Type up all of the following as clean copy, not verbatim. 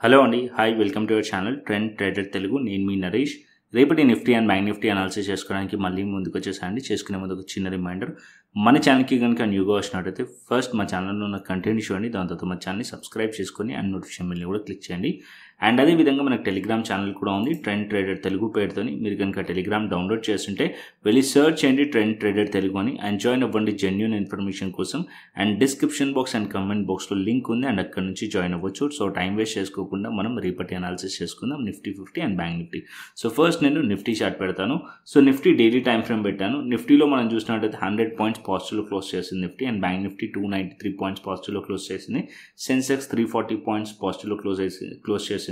Hello అండి, hi, welcome to your channel trend trader Telugu. నేను మీ నరేష్. రేపటి Nifty and bank Nifty analysis చేసుకోవడానికి మళ్ళీ ముందుకు వచ్చేసాయండి. చేసుకునే ముందు ఒక చిన్న రిమైండర్, మన ఛానల్కి కనుక న్యూగా వచ్చినట్టయితే ఫస్ట్ మా ఛానల్లో ఉన్న కంటెంట్ చూడండి, దాని తర్వాత మా ఛానల్ని సబ్స్క్రైబ్ చేసుకొని అండ్ నోటిఫికేషన్ బిల్ని కూడా క్లిక్ చేయండి. అండ్ అదేవిధంగా మనకు టెలిగ్రామ్ ఛానల్ కూడా ఉంది, ట్రెండ్ ట్రేడర్ తెలుగు పేరుతోని. మీరు కనుక టెలిగ్రామ్ డౌన్లోడ్ చేస్తుంటే వెళ్ళి సర్చ్ చేయండి ట్రెండ్ ట్రేడర్ తెలుగు అని, అండ్ జాయిన్ అవ్వండి జెన్యూన్ ఇన్ఫర్మేషన్ కోసం. And description box and comment బాక్స్లో లింక్ ఉంది, అండ్ అక్కడ నుంచి జాయిన్ అవ్వచ్చు. సో టైం వేస్ట్ చేసుకోకుండా మనం రేపటి అనాలిసిస్ చేసుకుందాం Nifty 50 and bank Nifty. So first నేను నిఫ్టీ చార్ట్ పెడతాను. So Nifty daily time frame పెట్టాను. నిఫ్టీలో మనం చూసినట్టయితే 100 పాయింట్స్ పాజిటివ్లో క్లోజ్ చేసింది Nifty, and bank Nifty 293 points పాజిటివ్లో క్లోజ్ చేసింది. సెన్సెక్స్ 340 పాయింట్స్ పాజిటివ్లో క్లోజ్ చేసింది.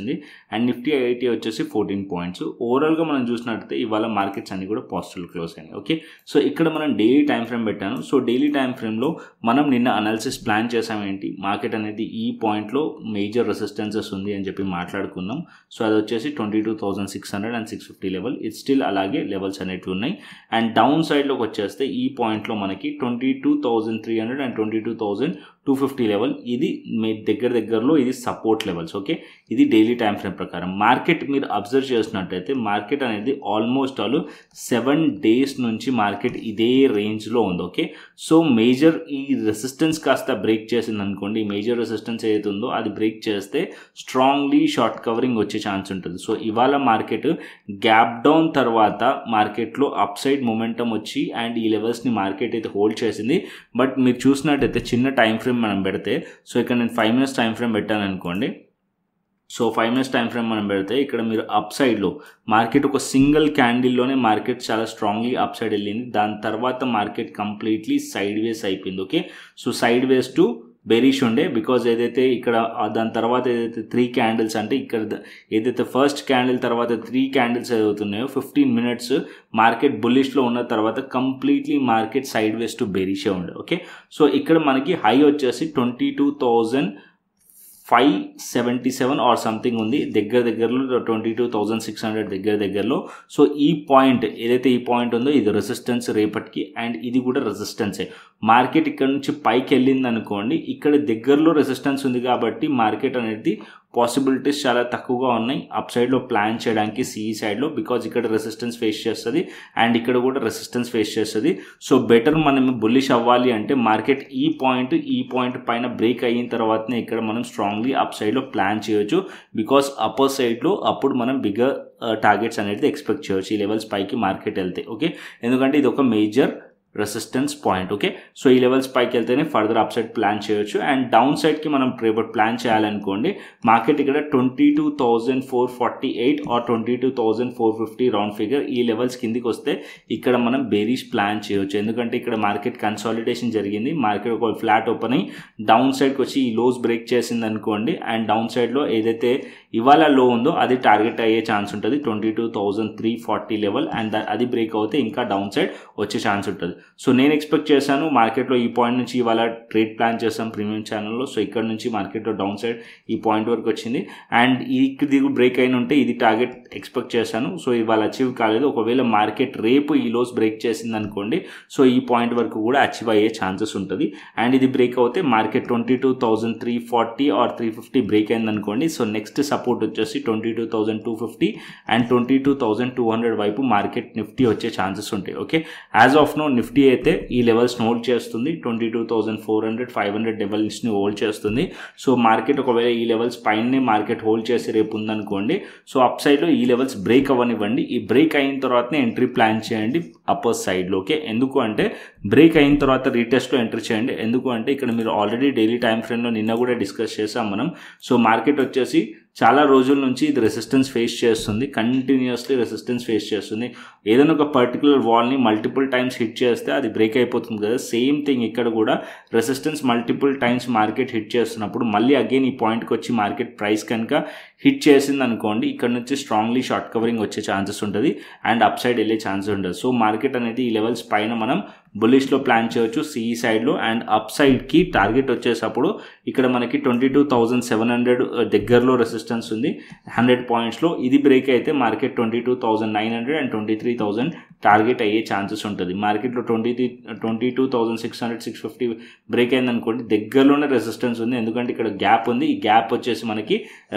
అండ్ నిఫ్టీ ఐఐటీ వచ్చేసి 14 పాయింట్స్. ఓవరాల్గా మనం చూసినట్టయితే ఇవాళ మార్కెట్స్ అన్ని కూడా పాజిటివ్లో క్లోజ్ అయినాయి. ఓకే, సో ఇక్కడ మనం డైలీ టైం ఫ్రేమ్ పెట్టాను. సో డైలీ టైం ఫ్రేమ్లో మనం నిన్న అనాలిసిస్ ప్లాన్ చేసామేంటి, మార్కెట్ అనేది ఈ పాయింట్లో మేజర్ రెసిస్టెన్సెస్ ఉంది అని చెప్పి మాట్లాడుకున్నాం. సో అది వచ్చేసి 22,600 అండ్ 650 లెవెల్. ఇది స్టిల్ అలాగే లెవెల్స్ అనేవి ఉన్నాయి. అండ్ డౌన్ సైడ్లోకి వచ్చేస్తే ఈ పాయింట్లో మనకి 22,300 అండ్ 22,250 లెవెల్. ఇది మీ దగ్గరలో ఇది సపోర్ట్ లెవెల్స్. ఓకే, ఇది డైలీ టైం ఫ్రేమ్ ప్రకారం. మార్కెట్ మీరు అబ్జర్వ్ చేసినట్టయితే మార్కెట్ అనేది ఆల్మోస్ట్ 7 డేస్ నుంచి మార్కెట్ ఇదే రేంజ్లో ఉంది. ఓకే, సో మేజర్ ఈ రెసిస్టెన్స్ కాస్త బ్రేక్ చేసింది అనుకోండి, ఈ మేజర్ రెసిస్టెన్స్ ఏదైతే ఉందో అది బ్రేక్ చేస్తే స్ట్రాంగ్లీ షార్ట్ కవరింగ్ వచ్చే ఛాన్స్ ఉంటుంది. సో ఇవాళ మార్కెట్ గ్యాప్ డౌన్ తర్వాత మార్కెట్లో అప్ సైడ్ మొమెంటం వచ్చి అండ్ ఈ లెవెల్స్ని మార్కెట్ అయితే హోల్డ్ చేసింది. బట్ మీరు చూసినట్టయితే చిన్న టైం ఫ్రేమ్ మనం పెడితే, సో ఇక్కడ నేను 5 మినిట్స్ టైం ఫ్రేమ్ పెట్టాను అనుకోండి. సో 5 మినిట్స్ టైం ఫ్రేమ్ మనం పెడితే ఇక్కడ మీరు అప్ సైడ్లో మార్కెట్ ఒక సింగిల్ క్యాండిల్లోనే మార్కెట్ చాలా స్ట్రాంగ్లీ అప్ సైడ్ వెళ్ళింది. దాని తర్వాత మార్కెట్ కంప్లీట్లీ సైడ్ వేస్ అయిపోయింది. Okay, so side ways to bearish ఉండే, బికాజ్ ఏదైతే ఇక్కడ దాని తర్వాత ఏదైతే 3 క్యాండిల్స్ అంటే ఇక్కడ ఏదైతే ఫస్ట్ క్యాండిల్ తర్వాత 3 క్యాండిల్స్ ఏదవుతున్నాయో 15 మినిట్స్ మార్కెట్ బుల్లిష్లో ఉన్న తర్వాత completely market sideways to బెరిషే ఉండే. ఓకే, సో ఇక్కడ మనకి హై వచ్చేసి 22,577 ఆర్ సంథింగ్ ఉంది, దగ్గరలో 22,600 దగ్గరలో. సో ఈ పాయింట్ ఏదైతే ఈ పాయింట్ ఉందో ఇది రెసిస్టెన్స్ రేపటికి, అండ్ ఇది కూడా రెసిస్టెన్సే. మార్కెట్ ఇక్కడ నుంచి పైకి వెళ్ళింది అనుకోండి, ఇక్కడ దగ్గరలో రెసిస్టెన్స్ ఉంది కాబట్టి మార్కెట్ అనేది పాసిబిలిటీస్ చాలా తక్కువగా ఉన్నాయి అప్ సైడ్లో ప్లాన్ చేయడానికి సిఈ సైడ్లో, బికాజ్ ఇక్కడ రెసిస్టెన్స్ ఫేస్ చేస్తుంది అండ్ ఇక్కడ కూడా రెసిస్టెన్స్ ఫేస్ చేస్తుంది. సో బెటర్ మనం బుల్లిష్ అవ్వాలి అంటే మార్కెట్ ఈ పాయింట్ పైన బ్రేక్ అయిన తర్వాతనే ఇక్కడ మనం స్ట్రాంగ్లీ అప్ సైడ్లో ప్లాన్ చేయొచ్చు, బికాజ్ అప్పర్ సైడ్లో అప్పుడు మనం బిగ్గర్ టార్గెట్స్ అనేది ఎక్స్పెక్ట్ చేయొచ్చు ఈ లెవెల్స్ పైకి మార్కెట్ వెళ్తే. ఓకే, ఎందుకంటే ఇది ఒక major resistance point. Okay, so ఈ లెవెల్స్ పైకి వెళ్తేనే ఫర్దర్ అప్ సైడ్ ప్లాన్ చేయొచ్చు. అండ్ డౌన్ సైడ్కి మనం రేపటి ప్లాన్ చేయాలనుకోండి, మార్కెట్ ఇక్కడ 22,448 ఆర్ 22,450 రౌండ్ ఫిగర్ ఈ లెవెల్స్ కిందికి వస్తే ఇక్కడ మనం బేరిష్ ప్లాన్ చేయొచ్చు. ఎందుకంటే ఇక్కడ మార్కెట్ కన్సాలిడేషన్ జరిగింది, మార్కెట్ ఒక ఫ్లాట్ ఓపెన్ అయ్యి డౌన్ సైడ్కి వచ్చి ఈ లోస్ బ్రేక్ చేసింది అనుకోండి, అండ్ డౌన్ సైడ్లో ఏదైతే ఇవాళ లో ఉందో అది టార్గెట్ అయ్యే ఛాన్స్ ఉంటుంది 22,340 లెవెల్, అండ్ అది బ్రేక్ అవుతే ఇంకా డౌన్ సైడ్ వచ్చే ఛాన్స్ ఉంటుంది. సో నేను ఎక్స్పెక్ట్ చేశాను మార్కెట్లో ఈ పాయింట్ నుంచి ఇవాళ ట్రేడ్ ప్లాన్ చేస్తాం ప్రీమియం ఛానల్లో. సో ఇక్కడ నుంచి మార్కెట్లో డౌన్ సైడ్ ఈ పాయింట్ వరకు వచ్చింది, అండ్ ఇది బ్రేక్ అయిన ఉంటే ఇది టార్గెట్ ఎక్స్పెక్ట్ చేశాను. సో ఇవాళ అచీవ్ కాలేదు. ఒకవేళ మార్కెట్ రేపు ఈ లోస్ బ్రేక్ చేసింది అనుకోండి, సో ఈ పాయింట్ వరకు కూడా అచీవ్ అయ్యే ఛాన్సెస్ ఉంటుంది. అండ్ ఇది బ్రేక్ అవుతే మార్కెట్ 22,340 ఆర్ 350 బ్రేక్ అయింది అనుకోండి, సో నెక్స్ట్ సపోర్ట్ వచ్చేసి 22,250 అండ్ 22,200 వైపు మార్కెట్ నిఫ్టీ వచ్చే ఛాన్సెస్ ఉంటాయి. Okay, as of now Nifty అయితే ఈ లెవెల్స్ హోల్డ్ చేస్తుంది, 22,400 500 లెవెల్స్ని హోల్డ్ చేస్తుంది. సో మార్కెట్ ఒకవేళ ఈ లెవెల్స్ పైనే మార్కెట్ హోల్డ్ చేసి రేపు ఉందనుకోండి, సో అప్ సైడ్లో ఈ లెవెల్స్ బ్రేక్ అవ్వనివ్వండి. ఈ బ్రేక్ అయిన తర్వాతనే ఎంట్రీ ప్లాన్ చేయండి అప్పర్ సైడ్లో. ఓకే, ఎందుకు అంటే బ్రేక్ అయిన తర్వాత రీటెస్ట్లో ఎంట్రీ చేయండి. ఎందుకు అంటే ఇక్కడ మీరు ఆల్రెడీ డైలీ టైం ఫ్రేమ్లో నిన్న కూడా డిస్కస్ చేసాం మనం. సో మార్కెట్ వచ్చేసి చాలా రోజుల నుంచి ఇది రెసిస్టెన్స్ ఫేస్ చేస్తుంది, కంటిన్యూస్లీ రెసిస్టెన్స్ ఫేస్ చేస్తుంది. ఏదైనా ఒక పర్టికులర్ వాల్ని మల్టిపుల్ టైమ్స్ హిట్ చేస్తే అది బ్రేక్ అయిపోతుంది కదా, సేమ్ థింగ్ ఇక్కడ కూడా resistance multiple times market hit చేస్తున్నప్పుడు మళ్ళీ అగైన్ ఈ పాయింట్కి వచ్చి మార్కెట్ ప్రైస్ కనుక హిట్ చేసింది అనుకోండి, ఇక్కడ నుంచి స్ట్రాంగ్లీ షార్ట్ కవరింగ్ వచ్చే ఛాన్సెస్ ఉంటుంది అండ్ అప్ సైడ్ వెళ్ళే ఛాన్సెస్ ఉంటుంది. సో మార్కెట్ అనేది ఈ లెవెల్స్ పైన మనం బుల్లిష్లో ప్లాన్ చేయొచ్చు సిఈ సైడ్లో, అండ్ అప్ సైడ్కి టార్గెట్ వచ్చేటప్పుడు ఇక్కడ మనకి 22,700 దగ్గరలో రెసిస్టెన్స్ ఉంది 100 పాయింట్స్లో. ఇది బ్రేక్ అయితే మార్కెట్ 22,900 అండ్ 23,000 టార్గెట్ అయ్యే ఛాన్సెస్ ఉంటుంది. మార్కెట్లో 22,600 650 బ్రేక్ అయింది అనుకోండి, దగ్గరలోనే రెసిస్టెన్స్ ఉంది. ఎందుకంటే ఇక్కడ గ్యాప్ ఉంది. ఈ గ్యాప్ వచ్చేసి మనకి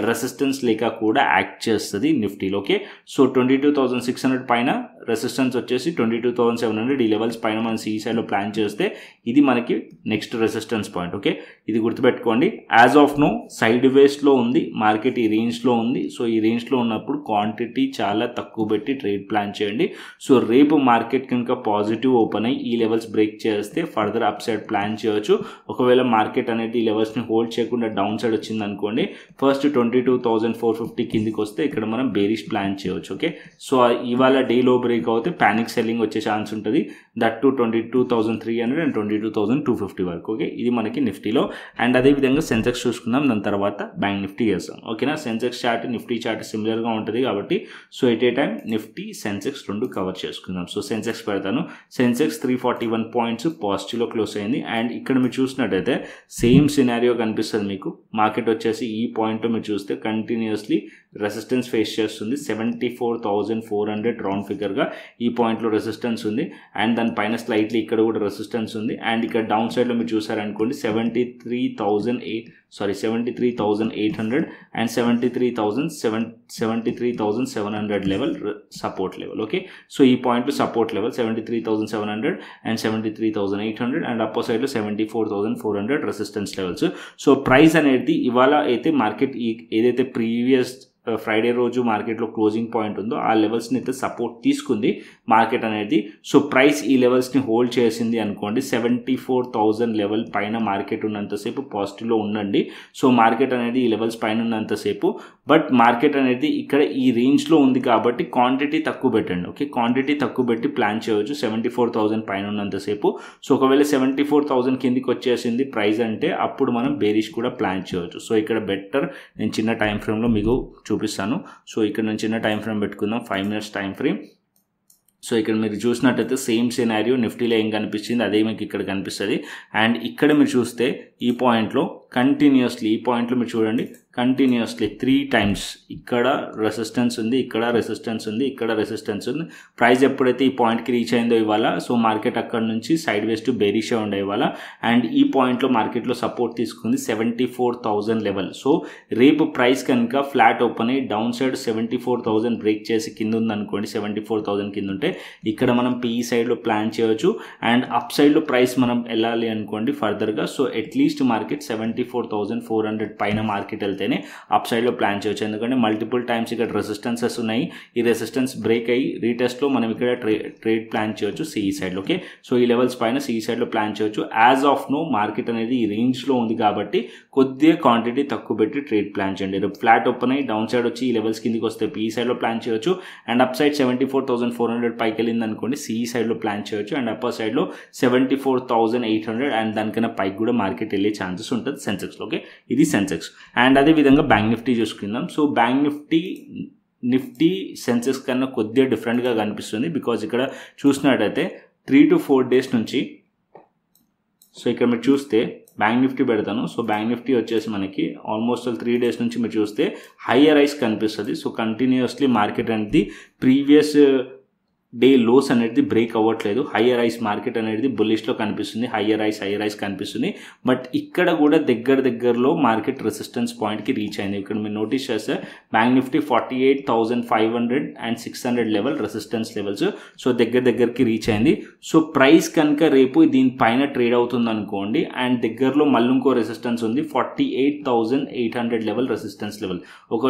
రెసిస్టెన్స్ లేక కూడా యాక్ట్ చేస్తుంది నిఫ్టీలో. ఓకే, సో 22,600 పైన రెసిస్టెన్స్ వచ్చేసి 22,700. ఈ లెవెల్స్ పైన మనం ఈ సైడ్లో ప్లాన్ చేస్తే ఇది మనకి నెక్స్ట్ రెసిస్టెన్స్ పాయింట్. ఓకే, ఇది గుర్తుపెట్టుకోండి. యాజ్ ఆఫ్ నో సైడ్ వేస్లో ఉంది మార్కెట్, ఈ రేంజ్లో ఉంది. సో ఈ రేంజ్లో ఉన్నప్పుడు క్వాంటిటీ చాలా తక్కువ పెట్టి ట్రేడ్ ప్లాన్ చేయండి. సో రేపు మార్కెట్ కనుక పాజిటివ్ ఓపెన్ అయ్యి ఈ లెవెల్స్ బ్రేక్ చేస్తే ఫర్దర్ అప్ సైడ్ ప్లాన్ చేయవచ్చు. ఒకవేళ మార్కెట్ అనేది ఈ లెవెల్స్ని హోల్డ్ చేయకుండా డౌన్ సైడ్ వచ్చింది అనుకోండి, ఫస్ట్ 22,450 కిందికి వస్తే ఇక్కడ మనం బేరిష్ ప్లాన్ చేయవచ్చు. ఓకే, సో ఇవాళ డేలో బ్రేక్ అవుతే ప్యానిక్ సెల్లింగ్ వచ్చే ఛాన్స్ ఉంటుంది. దట్ టు 22,300 అండ్ 22,250 వరకు. ఓకే, ఇది మనకి నిఫ్టీలో. అండ్ అదేవిధంగా సెన్సెక్స్ చూసుకుందాం, దాని తర్వాత బ్యాంక్ నిఫ్టీ చేస్తాం. ఓకేనా, సెన్సెక్స్ చార్ట్ నిఫ్టీ చార్ట్ సిమిలర్గా ఉంటుంది కాబట్టి so at a time Nifty Sensex రెండు కవర్ చేసుకుందాం. సో సెన్సెక్స్ పెడతాను. సెన్సెక్స్ 341 పాయింట్స్ పాజిటివ్లో క్లోజ్ అయింది. అండ్ ఇక్కడ మీరు చూసినట్టయితే సేమ్ సినారియో కనిపిస్తుంది మీకు. మార్కెట్ వచ్చేసి ఈ పాయింట్లో మీరు చూస్తే కంటిన్యూస్లీ రెసిస్టెన్స్ ఫేస్ చేస్తుంది. 74,400 రౌండ్ ఫిగర్గా ఈ పాయింట్లో రెసిస్టెన్స్ ఉంది. అండ్ దానిపైన స్లైట్లీ ఇక్కడ కూడా రెసిస్టెన్స్ ఉంది. అండ్ ఇక్కడ డౌన్ సైడ్లో మీరు చూసారనుకోండి 73,800 and 73,700 level support level. Okay, so ఈ point support level 73,700 and 73,800 and upper సైడ్లో 74,400 రెసిస్టెన్స్ లెవెల్స్. సో ప్రైస్ అనేది ఇవాళ అయితే మార్కెట్ ఏదైతే ప్రీవియస్ ఫ్రైడే రోజు మార్కెట్లో క్లోజింగ్ పాయింట్ ఉందో ఆ లెవెల్స్ని అయితే సపోర్ట్ తీసుకుంది మార్కెట్ అనేది. సో ప్రైస్ ఈ లెవెల్స్ని హోల్డ్ చేసింది అనుకోండి, 74,000 లెవెల్ పైన మార్కెట్ ఉన్నంతసేపు పాజిటివ్లో ఉండండి. సో మార్కెట్ అనేది ఈ లెవెల్స్ పైన ఉన్నంతసేపు, బట్ మార్కెట్ అనేది ఇక్కడ ఈ రేంజ్లో ఉంది కాబట్టి క్వాంటిటీ తక్కువ పెట్టండి. ఓకే, క్వాంటిటీ తక్కువ పెట్టి ప్లాన్ చేయవచ్చు 74,000 పైన ఉన్నంతసేపు. సో ఒకవేళ 74,000 కిందికి వచ్చేసింది ప్రైస్ అంటే అప్పుడు మనం బేరిష్ కూడా ప్లాన్ చేయవచ్చు. సో ఇక్కడ బెటర్ నేను చిన్న టైం ఫ్రేమ్లో మీకు చూపిస్తాను. సో ఇక్కడ నేను చిన్న టైం ఫ్రేమ్ పెట్టుకుందాం, 5 minutes టైం ఫ్రేమ్. సో ఇక్కడ మీరు చూసినట్టయితే సేమ్ సినారియో నిఫ్టీలో ఏం కనిపించింది అదే మీకు ఇక్కడ కనిపిస్తుంది. అండ్ ఇక్కడ మీరు చూస్తే ఈ పాయింట్లో కంటిన్యూస్లీ, ఈ పాయింట్లో మీరు చూడండి కంటిన్యూస్లీ 3 times ఇక్కడ రెసిస్టెన్స్ ఉంది, ఇక్కడ రెసిస్టెన్స్ ఉంది, ఇక్కడ రెసిస్టెన్స్ ఉంది. ప్రైస్ ఎప్పుడైతే ఈ పాయింట్కి రీచ్ అయిందో ఇవాళ, సో మార్కెట్ అక్కడ నుంచి సైడ్ వేస్ టు బేరిషే ఉండే ఇవాళ. అండ్ ఈ పాయింట్లో మార్కెట్లో సపోర్ట్ తీసుకుంది 74,000 లెవెల్. సో రేపు ప్రైస్ కనుక ఫ్లాట్ ఓపెన్ అయ్యి డౌన్ సైడ్ 74,000 బ్రేక్ చేసి కింద ఉందనుకోండి, 74,000 కింద ఉంటే ఇక్కడ మనం పిఈ సైడ్లో ప్లాన్ చేయవచ్చు. అండ్ అప్ సైడ్లో ప్రైస్ మనం వెళ్ళాలి అనుకోండి ఫర్దర్గా, సో అట్లీస్ట్ మార్కెట్ 74,400 పైన మార్కెట్ వెళ్తేనే అప్ సైడ్లో ప్లాన్ చేయవచ్చు. ఎందుకంటే మల్టిపుల్ టైమ్స్ ఇక్కడ రెసిస్టెన్సెస్ ఉన్నాయి. ఈ రెసిస్టెన్స్ బ్రేక్ అయ్యి రీటెస్ట్లో మనం ఇక్కడ ట్రేడ్ ప్లాన్ చేయవచ్చు సిఈ సైడ్లో. ఓకే, సో ఈ లెవెల్స్ పైన సిఈ సైడ్లో ప్లాన్ చేయవచ్చు. యాజ్ ఆఫ్ నో మార్కెట్ అనేది ఈ రేంజ్లో ఉంది కాబట్టి కొద్దిగా క్వాంటిటీ తక్కువ పెట్టి ట్రేడ్ ప్లాన్ చేయండి. రేపు ఫ్లాట్ ఓపెన్ అయ్యి డౌన్ సైడ్ వచ్చి ఈ లెవెల్స్ కిందికి వస్తే పిఈ సైడ్లో ప్లాన్ చేయవచ్చు. అండ్ అప్ సైడ్ 74,400 పైకి వెళ్ళింది అనుకోండి సిఈ సైడ్లో ప్లాన్ చేయవచ్చు. అండ్ అప్పర్ సైడ్లో 74,800 అండ్ దానికన్నా పైకి కూడా మార్కెట్ వెళ్ళే ఛాన్సెస్ ఉంటుంది సెన్సెక్స్లో. ఓకే, ఇది సెన్సెక్స్. అండ్ అదేవిధంగా బ్యాంక్ నిఫ్టీ చూసుకుందాం. సో బ్యాంక్ నిఫ్టీ సెన్సెక్స్ కన్నా కొద్దిగా డిఫరెంట్గా కనిపిస్తుంది. బికాజ్ ఇక్కడ చూసినట్టయితే 3 to 4 days నుంచి, సో ఇక్కడ మీరు చూస్తే బ్యాంక్ నిఫ్టీ పెడతాను. సో బ్యాంక్ నిఫ్టీ వచ్చేసి మనకి ఆల్మోస్ట్ 3 days నుంచి మీరు చూస్తే హయ్యర్ రైస్ కనిపిస్తుంది. సో కంటిన్యూస్లీ మార్కెట్ అనేది ప్రీవియస్ డే లోస్ అనేది బ్రేక్ అవ్వట్లేదు. హయ్యర్ ఐస్ మార్కెట్ అనేది బుల్లిష్లో కనిపిస్తుంది, హయ్యర్ ఐస్ కనిపిస్తుంది. బట్ ఇక్కడ కూడా దగ్గరలో మార్కెట్ రెసిస్టెన్స్ పాయింట్కి రీచ్ అయింది. ఇక్కడ మీరు నోటీస్ చేస్తే bank Nifty 48,500 and 600 level resistance levels. So దగ్గరికి రీచ్ అయింది. సో ప్రైస్ కనుక రేపు దీనిపైన ట్రేడ్ అవుతుంది అనుకోండి, అండ్ దగ్గరలో మళ్ళీ ఇంకో రెసిస్టెన్స్ ఉంది 48,800 లెవెల్ రెసిస్టెన్స్ లెవెల్. ఒక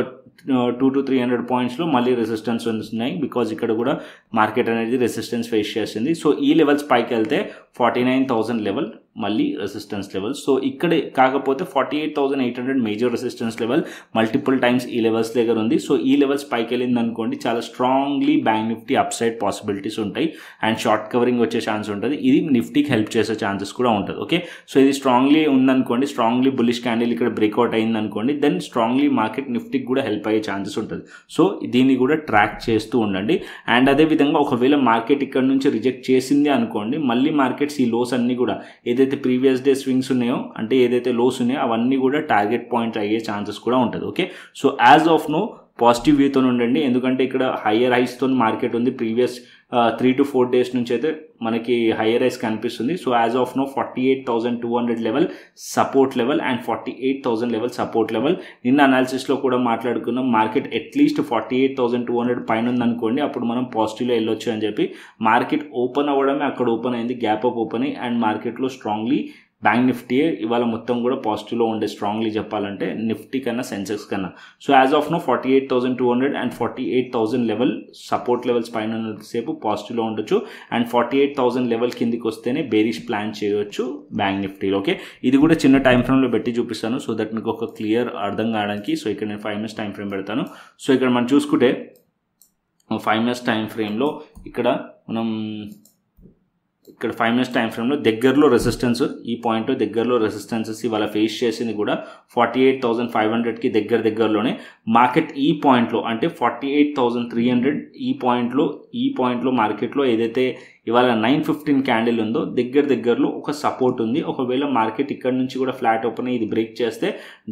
200 to 300 పాయింట్స్లో మళ్ళీ రెసిస్టెన్స్ ఉన్నాయి. బికాజ్ ఇక్కడ కూడా మార్కెట్ అనేది రెసిస్టెన్స్ ఫేస్ చేసింది. సో ఈ లెవెల్స్ పైకి వెళ్తే 49,000 లెవెల్ మళ్ళీ రెసిస్టెన్స్ లెవెల్. సో ఇక్కడే కాకపోతే 48,800 major resistance level multiple times ఈ లెవెల్స్ దగ్గర ఉంది. సో ఈ లెవెల్స్ పైకి వెళ్ళింది అనుకోండి చాలా strongly bank Nifty up side possibilities ఉంటాయి అండ్ షార్ట్ కవరింగ్ వచ్చే ఛాన్స్ ఉంటుంది. ఇది నిఫ్టీకి హెల్ప్ చేసే ఛాన్సెస్ కూడా ఉంటుంది. ఓకే, సో ఇది స్ట్రాంగ్లీ ఉందనుకోండి, స్ట్రాంగ్లీ బుల్లిష్ క్యాండిల్ ఇక్కడ బ్రేక్అవుట్ అయింది అనుకోండి, దెన్ స్ట్రాంగ్లీ మార్కెట్ నిఫ్టీకి కూడా హెల్ప్ అయ్యే ఛాన్సెస్ ఉంటుంది. సో దీన్ని కూడా ట్రాక్ చేస్తూ ఉండండి. అండ్ అదేవిధంగా ఒకవేళ మార్కెట్ ఇక్కడ నుంచి రిజెక్ట్ చేసింది అనుకోండి, మళ్ళీ మార్కెట్స్ ఈ లోస్ అన్నీ కూడా ఏదైతే ప్రీవియస్ డే స్వింగ్స్ ఉన్నాయో, అంటే ఏదైతే లోస్ ఉన్నాయో అవన్నీ కూడా టార్గెట్ పాయింట్ అయ్యే ఛాన్సెస్ కూడా ఉంటుంది. Okay, so as of now positive వ్యూతో ఉండండి. ఎందుకంటే ఇక్కడ హయ్యర్ హైస్తో మార్కెట్ ఉంది, ప్రీవియస్ 3 to 4 డేస్ నుంచి అయితే మనకి హైయర్ రైస్ కనిపిస్తుంది. So as of now 48,200 level support level and 48,000 level support level. నిన్న అనాలిసిస్లో కూడా మాట్లాడుకున్నాం, మార్కెట్ అట్లీస్ట్ 48,200 పైన ఉందనుకోండి అప్పుడు మనం పాజిటివ్లో వెళ్ళొచ్చు అని చెప్పి. మార్కెట్ ఓపెన్ అవ్వడమే అక్కడ ఓపెన్ అయింది, గ్యాప్ అప్ ఓపెన్ అయ్యి, అండ్ మార్కెట్లో స్ట్రాంగ్లీ బ్యాంక్ నిఫ్టీ ఇవాళ మొత్తం కూడా పాజిటివ్లో ఉండే స్ట్రాంగ్లీ చెప్పాలంటే నిఫ్టీ కన్నా సెన్సెక్స్ కన్నా. So as of now 48,200 and 48,000 level support levels పైన సేపు పాజిటివ్లో ఉండొచ్చు, అండ్ 48,000 లెవెల్ కిందికి వస్తేనే బేరిష్ ప్లాన్ చేయవచ్చు బ్యాంక్ నిఫ్టీలో. ఓకే, ఇది కూడా చిన్న టైం ఫ్రేమ్లో పెట్టి చూపిస్తాను సో దట్ మీకు ఒక క్లియర్ అర్థం కావడానికి. సో ఇక్కడ నేను 5 minutes టైం ఫ్రేమ్ పెడతాను. సో ఇక్కడ మనం చూసుకుంటే 5 minutes టైం ఫ్రేమ్లో ఇక్కడ 5 minutes టైం ఫ్రేమ్లో దగ్గరలో రెసిస్టెన్స్, ఈ పాయింట్ దగ్గరలో రెసిస్టెన్సెస్ ఇవాళ ఫేస్ చేసింది కూడా 48,500కి దగ్గరలోనే. మార్కెట్ ఈ పాయింట్లో అంటే 48,300 ఈ పాయింట్లో మార్కెట్లో ఏదైతే ఇవాళ 9:15 క్యాండిల్ ఉందో దగ్గరలో ఒక సపోర్ట్ ఉంది. ఒకవేళ మార్కెట్ ఇక్కడ నుంచి కూడా ఫ్లాట్ ఓపెన్ ఇది బ్రేక్ చేస్తే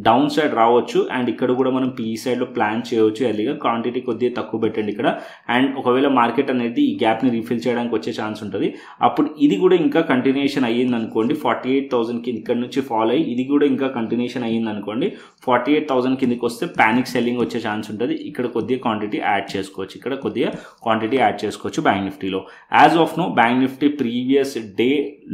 డౌన్ సైడ్ రావచ్చు, అండ్ ఇక్కడ కూడా మనం పీఈ సైడ్లో ప్లాన్ చేయవచ్చు. ఎర్లీగా క్వాంటిటీ కొద్దిగా తక్కువ పెట్టండి ఇక్కడ, అండ్ ఒకవేళ మార్కెట్ అనేది ఈ గ్యాప్ని రీఫిల్ చేయడానికి వచ్చే ఛాన్స్ ఉంటుంది. అప్పుడు ఇది కూడా ఇంకా కంటిన్యూషన్ అయ్యింది అనుకోండి 48,000కి ఇక్కడ నుంచి ఫాలో అయ్యి ఇది కూడా ఇంకా కంటిన్యూషన్ అయ్యింది అనుకోండి 48,000 కిందకి వస్తే ప్యానిక్ సెల్లింగ్ వచ్చే ఛాన్స్ ఉంటుంది. ఇక్కడ కొద్దిగా క్వాంటిటీ యాడ్ చేసుకోవచ్చు బ్యాంక్ నిఫ్టీలో. As of now bank Nifty previous day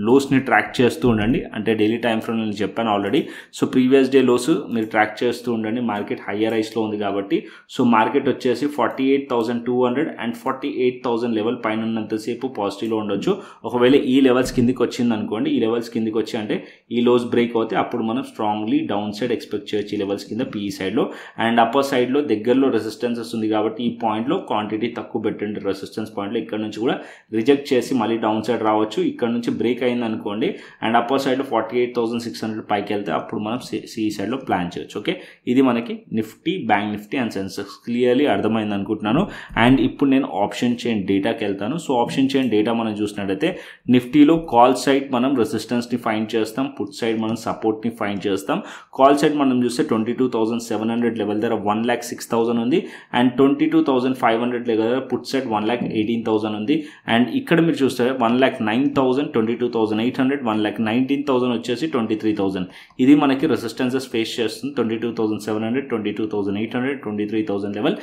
లోస్ని ట్రాక్ చేస్తూ ఉండండి, అంటే డైలీ టైం ఫ్రేమ్ నేను చెప్పాను already. So previous day lows మీరు ట్రాక్ చేస్తూ ఉండండి, మార్కెట్ హయ్యర్ రైస్లో ఉంది కాబట్టి. సో మార్కెట్ వచ్చేసి 48,200 అండ్ 48,000 లెవెల్ పైన ఉన్నంతసేపు పాజిటివ్లో ఉండొచ్చు. ఒకవేళ ఈ లెవెల్స్ కిందికి వచ్చింది అనుకోండి, ఈ లెవెల్స్ కిందికి వచ్చి అంటే ఈ లోస్ బ్రేక్ అవుతే అప్పుడు మనం స్ట్రాంగ్లీ డౌన్ సైడ్ ఎక్స్పెక్ట్ చేయొచ్చు ఈ లెవెల్స్ కింద పీఈ సైడ్లో. అండ్ అప్పర్ సైడ్లో దగ్గరలో రెసిస్టెన్సెస్ ఉంది కాబట్టి ఈ పాయింట్లో క్వాంటిటీ తక్కువ పెట్టండి. రెసిస్టెన్స్ పాయింట్లో ఇక్కడ నుంచి కూడా రిజెక్ట్ చేసి మళ్ళీ డౌన్ సైడ్ రావచ్చు. ఇక్కడ నుంచి బ్రేక్ అయింది అనుకోండి అండ్ అప్పర్ సైడ్లో 48,600 పైకి వెళ్తే అప్పుడు మనం సిఈ సైడ్లో ప్లాన్ చేయొచ్చు. ఓకే, ఇది మనకి Nifty, bank Nifty and Sensex clearly అర్థమైంది అనుకుంటున్నాను. అండ్ ఇప్పుడు నేను ఆప్షన్ చైన్ డేటాకి వెళ్తాను. సో ఆప్షన్ చైన్ డేటా మనం చూసినట్టయితే నిఫ్టీలో కాల్ సైడ్ మనం రెసిస్టెన్స్ని ఫైండ్ చేస్తాం, పుట్ సైడ్ మనం సపోర్ట్ని ఫైండ్ చేస్తాం. కాల్ సైడ్ మనం చూస్తే 22,700 లెవెల్ దగ్గర 1,06,000 ఉంది, అండ్ 22,500 లెవెల్ దగ్గర పుట్ సైడ్ 1,18,000 ఉంది. అండ్ ఇక్కడ మీరు చూస్తే 1,09,000, 22,800, 1,19,000 వచ్చేసి 23,000. ఇది మనకి రెసిస్టెన్సెస్ ఫేస్ చేస్తుంది. 22,700, 22,800, 23,000 లెవెల్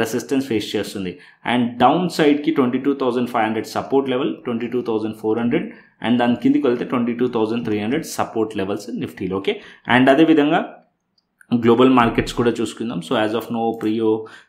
రెసిస్టెన్స్ ఫేస్ చేస్తుంది. అండ్ డౌన్ సైడ్కి 22,500 సపోర్ట్ లెవెల్, 22,400 అండ్ దాని కిందికి వెళ్తే 22,300 సపోర్ట్ లెవెల్స్ నిఫ్టీలో. ఓకే, అండ్ అదేవిధంగా గ్లోబల్ మార్కెట్స్ కూడా చూసుకుందాం. So as of now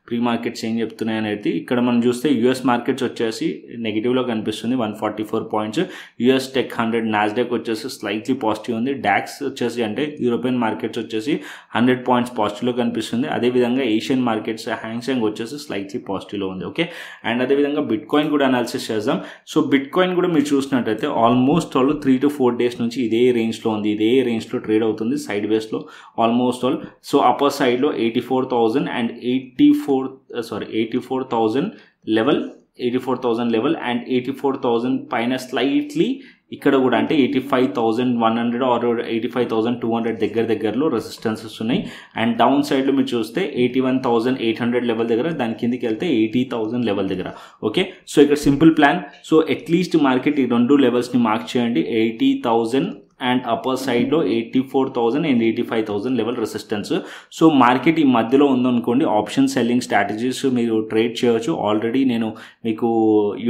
pre markets ఏం చెప్తున్నాయి అనేది ఇక్కడ మనం చూస్తే యూఎస్ మార్కెట్స్ వచ్చేసి నెగిటివ్లో కనిపిస్తుంది 144 పాయింట్స్. యూఎస్ టెక్ 100, నాస్డాక్ వచ్చేసి స్లైట్లీ పాజిటివ్ ఉంది. డాక్స్ వచ్చేసి అంటే యూరోపియన్ మార్కెట్స్ వచ్చేసి 100 పాయింట్స్ పాజిటివ్లో కనిపిస్తుంది. అదేవిధంగా ఏషియన్ మార్కెట్స్ హ్యాంగ్సెంగ్ వచ్చేసి స్లైట్లీ పాజిటివ్లో ఉంది. ఓకే, అండ్ అదేవిధంగా బిట్ కాయిన్ కూడా అనాలిసిస్ చేద్దాం. సో బిట్ కాయిన్ కూడా మీరు చూసినట్టయితే ఆల్మోస్ట్ ఆల్ 3 to 4 డేస్ నుంచి ఇదే రేంజ్లో ఉంది, ఇదే రేంజ్లో ట్రేడ్ అవుతుంది సైడ్ వేస్లో ఆల్మోస్ట్ ఆల్. సో అప్పర్ సైడ్లో 84,000 అండ్ 84,000 లెవెల్ అండ్ 84,000 పైన స్లైట్లీ ఇక్కడ కూడా అంటే 85,100 ఆర్ 85,200 దగ్గరలో రెసిస్టెన్సెస్ ఉన్నాయి. అండ్ డౌన్ సైడ్లో మీరు చూస్తే 81,800 లెవెల్ దగ్గర, దాని కిందికి వెళ్తే 80,000 లెవెల్ దగ్గర. ఓకే, సో ఇక్కడ simple plan. So at least market ఈ రెండు లెవెల్స్ని మార్క్ చేయండి, 80,000 అండ్ అప్పర్ సైడ్లో 84,000 and 85,000 level resistance. So market ఈ మధ్యలో ఉందనుకోండి ఆప్షన్ సెల్లింగ్ స్ట్రాటజీస్ మీరు ట్రేడ్ చేయవచ్చు. ఆల్రెడీ నేను మీకు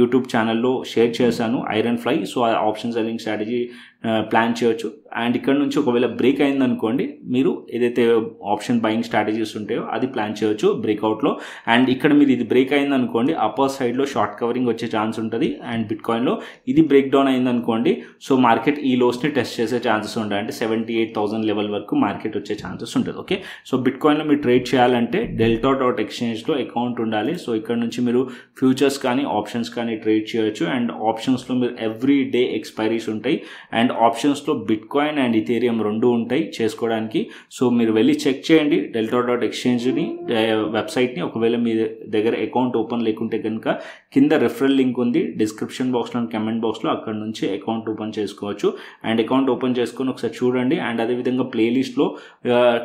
యూట్యూబ్ ఛానల్లో షేర్ చేశాను ఐరన్ ఫ్లై. సో ఆ ఆప్షన్ సెల్లింగ్ స్ట్రాటజీ ప్లాన్ చేయొచ్చు. అండ్ ఇక్కడ నుంచి ఒకవేళ బ్రేక్ అయిందనుకోండి మీరు ఏదైతే ఆప్షన్ బయింగ్ స్ట్రాటజీస్ ఉంటాయో అది ప్లాన్ చేయొచ్చు బ్రేక్అవుట్లో. అండ్ ఇక్కడ మీరు ఇది బ్రేక్ అయిందనుకోండి అప్పర్ సైడ్లో షార్ట్ కవరింగ్ వచ్చే ఛాన్స్ ఉంటుంది. అండ్ బిట్ కాయిన్లో ఇది బ్రేక్ డౌన్ అయిందనుకోండి సో మార్కెట్ ఈ లోస్ని టెస్ట్ చేసే ఛాన్సెస్ ఉంటాయి, అంటే 78,000 లెవెల్ వరకు మార్కెట్ వచ్చే ఛాన్సెస్ ఉంటుంది. ఓకే, సో బిట్ కాయిన్లో మీరు ట్రేడ్ చేయాలంటే delta.exchangeలో అకౌంట్ ఉండాలి. సో ఇక్కడ నుంచి మీరు ఫ్యూచర్స్ కానీ ఆప్షన్స్ కానీ ట్రేడ్ చేయొచ్చు. అండ్ ఆప్షన్స్లో మీరు ఎవ్రీ డే ఎక్స్పైరీస్ ఉంటాయి. అండ్ అండ్ ఆప్షన్స్లో బిట్ కాయిన్ అండ్ ఇథేరియం రెండు ఉంటాయి చేసుకోవడానికి. సో మీరు వెళ్ళి చెక్ చేయండి delta.exchangeని వెబ్సైట్ని. ఒకవేళ మీ దగ్గర అకౌంట్ ఓపెన్ లేకుంటే కనుక కింద రెఫరల్ లింక్ ఉంది డిస్క్రిప్షన్ బాక్స్లో అండ్ కమెంట్ బాక్స్లో, అక్కడ నుంచి అకౌంట్ ఓపెన్ చేసుకోవచ్చు. అండ్ అకౌంట్ ఓపెన్ చేసుకొని ఒకసారి చూడండి. అండ్ అదేవిధంగా ప్లేలిస్ట్లో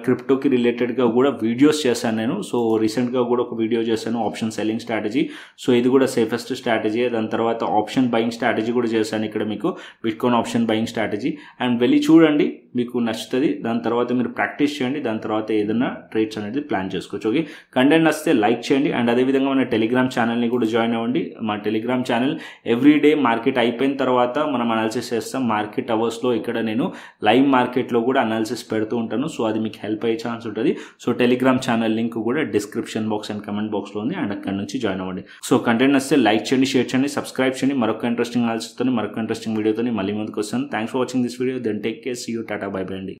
క్రిప్టోకి రిలేటెడ్గా కూడా వీడియోస్ చేశాను నేను. సో రీసెంట్గా కూడా ఒక వీడియో చేశాను ఆప్షన్ సెల్లింగ్ స్ట్రాటజీ. సో ఇది కూడా సేఫెస్ట్ స్ట్రాటజీ. దాని తర్వాత ఆప్షన్ బయింగ్ స్ట్రాటజీ కూడా చేశాను ఇక్కడ మీకు, bitcoin option buying strategy. And వెళ్ళి చూడండి, మీకు నచ్చుతుంది. దాని తర్వాత మీరు ప్రాక్టీస్ చేయండి, దాని తర్వాత ఏదైనా ట్రేడ్స్ అనేది ప్లాన్ చేసుకోవచ్చు. ఓకే, కంటెంట్ నచ్చితే లైక్ చేయండి. అండ్ అదేవిధంగా మన టెలిగ్రామ్ ఛానల్ని కూడా జాయిన్ అవ్వండి. మా టెలిగ్రామ్ ఛానల్ ఎవ్రీడే మార్కెట్ అయిపోయిన తర్వాత మనం అనాలిసిస్ చేస్తాం. మార్కెట్ అవర్స్లో ఇక్కడ నేను లైవ్ మార్కెట్లో కూడా అనాలిసిస్ పెడుతూ ఉంటాను. సో అది మీకు హెల్ప్ అయ్యే ఛాన్స్ ఉంటుంది. సో టెలిగ్రామ్ ఛానల్ లింక్ కూడా డిస్క్రిప్షన్ బాక్స్ అండ్ కమెంట్ బాక్స్లో ఉంది. అండ్ అక్కడ నుంచి జాయిన్ అవ్వండి. సో కంటెంట్ నచ్చితే లైక్ చేయండి, షేర్ చేయండి, సబ్స్క్రైబ్ చేయండి. మరొక ఇంట్రెస్టింగ్ అనాలిసిస్తో మరొక ఇంట్రెస్టింగ్ వీడియోతో మళ్ళీ ముందుకు వస్తాను. Thanks for watching this video. Then take care, see you, tata, bye bye అండి.